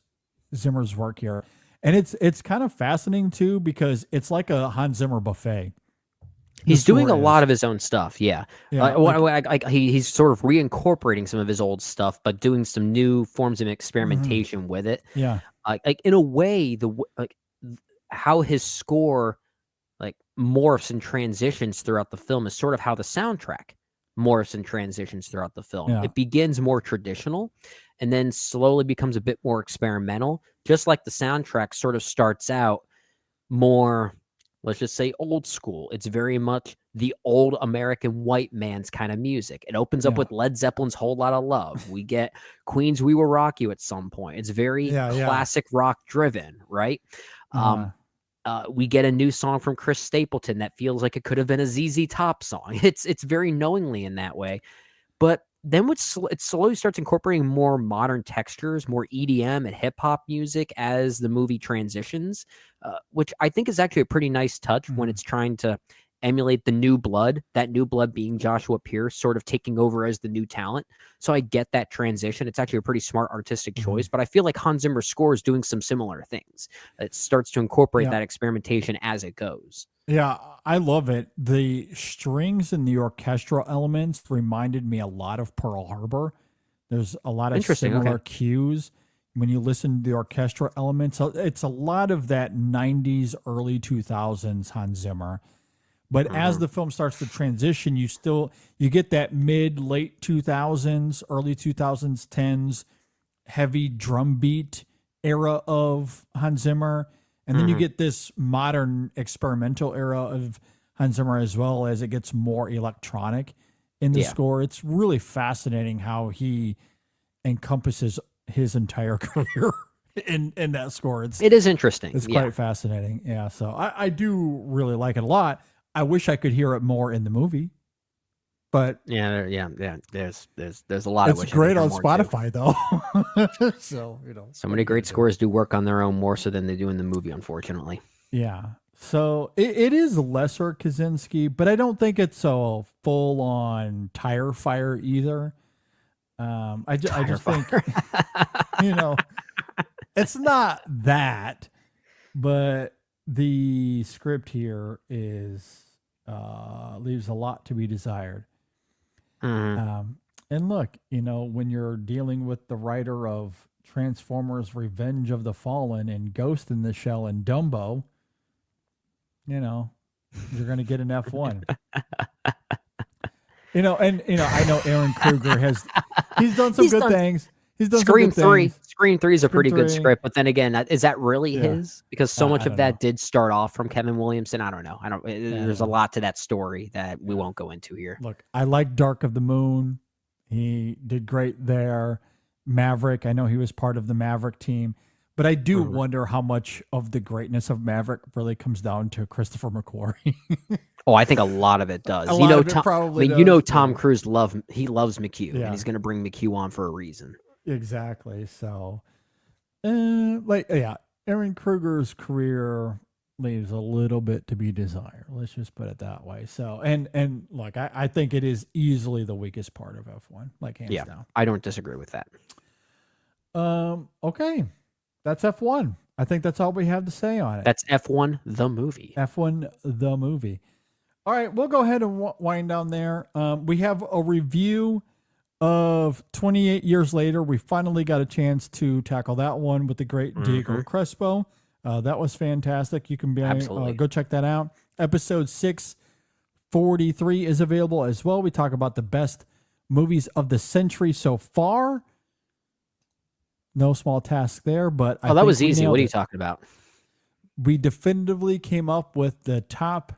Zimmer's work here, and it's kind of fascinating too, because it's like a Hans Zimmer buffet. He's doing a lot of his own stuff. Yeah. He's sort of reincorporating some of his old stuff, but doing some new forms of experimentation with it. Yeah. Like in a way, how his score morphs and transitions throughout the film is sort of how the soundtrack morphs and transitions throughout the film. Yeah. It begins more traditional and then slowly becomes a bit more experimental, just like the soundtrack sort of starts out more, let's just say, old school. It's very much the old American white man's kind of music. It opens up with Led Zeppelin's Whole Lotta Love. We get Queen's We Will Rock You at some point. It's very classic rock driven, right? We get a new song from Chris Stapleton that feels like it could have been a ZZ Top song. It's very knowingly in that way. But then it slowly starts incorporating more modern textures, more EDM and hip hop music as the movie transitions, which I think is actually a pretty nice touch when it's trying to emulate the new blood, that new blood being Joshua Pierce sort of taking over as the new talent. So I get that transition. It's actually a pretty smart artistic choice, but I feel like Hans Zimmer's score is doing some similar things. It starts to incorporate that experimentation as it goes. Yeah, I love it. The strings and the orchestral elements reminded me a lot of Pearl Harbor. There's a lot of similar cues when you listen to the orchestral elements. It's a lot of that 90s, early 2000s Hans Zimmer. But as the film starts to transition, you get that late 2000s, early 2000s, 10s heavy drum beat era of Hans Zimmer. And then you get this modern experimental era of Hans Zimmer, as well as it gets more electronic in the score. It's really fascinating how he encompasses his entire career in that score. It is interesting. It's quite fascinating. Yeah. So I do really like it a lot. I wish I could hear it more in the movie, but there's a lot of it's great on Spotify though. So, so many great scores do work on their own more so than they do in the movie, unfortunately. Yeah. So it is lesser Kosinski, but I don't think it's a full on tire fire either. I just think, it's not that, but the script here leaves a lot to be desired. And look, when you're dealing with the writer of Transformers: Revenge of the Fallen and Ghost in the Shell and Dumbo, you're going to get an F1. I know Aaron Kruger he's done some good things. He's done Scream some good 3. things. Scream 3 is a pretty good 3. script, but then again, is that really his? Because so much of that know. did start off from Kevin Williamson. I don't know. There's a lot to that story that we won't go into here. Look, I like Dark of the Moon. He did great there. Maverick, I know he was part of the Maverick team, but I do wonder how much of the greatness of Maverick really comes down to Christopher McQuarrie. Oh, I think a lot of it does. Tom Cruise loves McHugh, and he's going to bring McHugh on for a reason. Exactly. So, Aaron Kruger's career leaves a little bit to be desired. Let's just put it that way. So, and like I think it is easily the weakest part of F1, like hands Yeah, down. I don't disagree with that. Okay, that's F1. I think that's all we have to say on it. That's F1 the movie. F1 the movie. All right, we'll go ahead and wind down there. We have a review of 28 Years Later. We finally got a chance to tackle that one with the great Diego Crespo. That was fantastic. You can go check that out. Episode 643 is available as well. We talk about the best movies of the century so far. No small task there, but I that think was we easy. nailed What are you it. talking about? We definitively came up with the top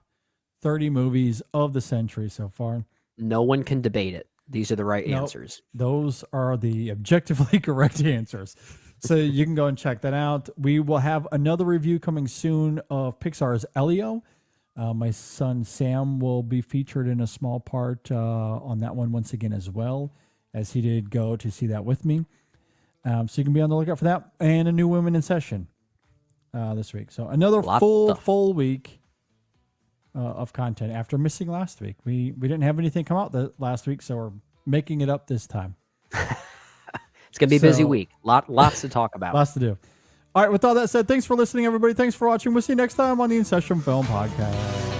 30 movies of the century so far. No one can debate it. These are the right answers. Those are the objectively correct answers. So you can go and check that out. We will have another review coming soon of Pixar's Elio. My son Sam will be featured in a small part on that one once again as well, as he did go to see that with me. So you can be on the lookout for that, and a new Women in Session this week. So another full week of content after missing last week. We didn't have anything come out last week, so we're making it up this time. It's going to be a busy week. Lots to talk about. Lots to do. All right, with all that said, thanks for listening, everybody. Thanks for watching. We'll see you next time on the In Session Film Podcast.